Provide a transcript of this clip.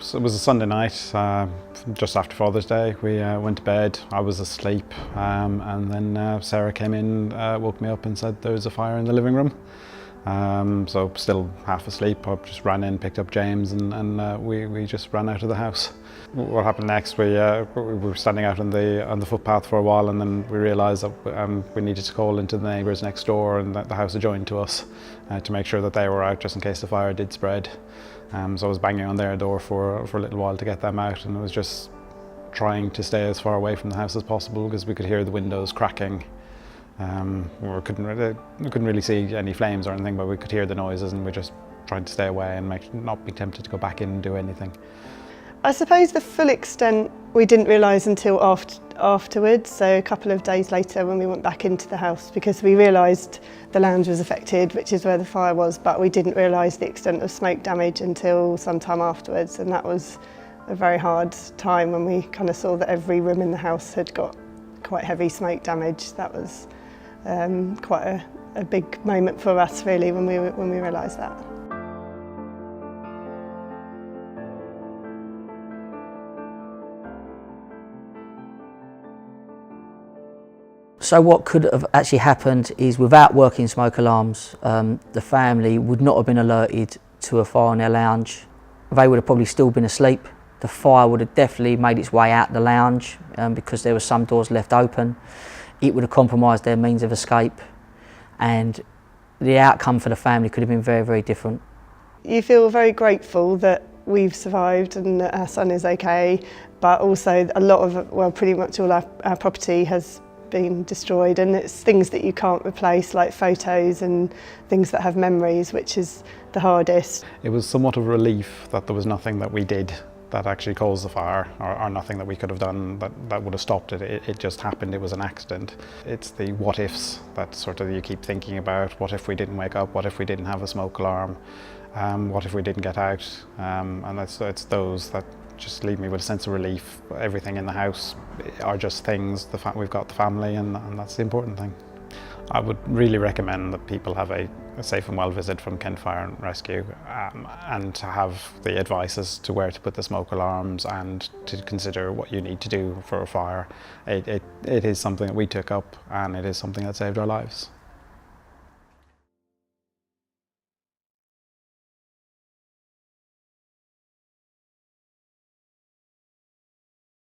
So it was a Sunday night, just after Father's Day. We went to bed, I was asleep, and then Sarah came in, woke me up and said there was a fire in the living room. So still half asleep, I just ran in, picked up James, and we just ran out of the house. What happened next, we were standing out on the footpath for a while, and then we realised that we needed to call into the neighbours next door and the house adjoined to us to make sure that they were out just in case the fire did spread. So I was banging on their door for a little while to get them out, and I was just trying to stay as far away from the house as possible because we could hear the windows cracking. We couldn't really see any flames or anything, but we could hear the noises, and we just tried to stay away and not be tempted to go back in and do anything. I suppose the full extent we didn't realise until afterwards, so a couple of days later when we went back into the house, because we realised the lounge was affected, which is where the fire was, but we didn't realise the extent of smoke damage until some time afterwards, and that was a very hard time when we kind of saw that every room in the house had got quite heavy smoke damage. That was quite a big moment for us really when we realised that. So what could have actually happened is, without working smoke alarms, the family would not have been alerted to a fire in their lounge. They would have probably still been asleep. The fire would have definitely made its way out the lounge because there were some doors left open. It would have compromised their means of escape, and the outcome for the family could have been very, very different. You feel very grateful that we've survived and that our son is okay, but also a lot of, well, pretty much all our property has been destroyed, and it's things that you can't replace, like photos and things that have memories, which is the hardest. It was somewhat of a relief that there was nothing that we did that actually caused the fire, or nothing that we could have done that would have stopped it. It just happened, it was an accident. It's the what ifs that sort of you keep thinking about. What if we didn't wake up? What if we didn't have a smoke alarm? What if we didn't get out? And it's those that just leave me with a sense of relief. Everything in the house are just things. We've got the family, and that's the important thing. I would really recommend that people have a safe and well visit from Kent Fire and Rescue, and to have the advice as to where to put the smoke alarms and to consider what you need to do for a fire. It is something that we took up, and it is something that saved our lives.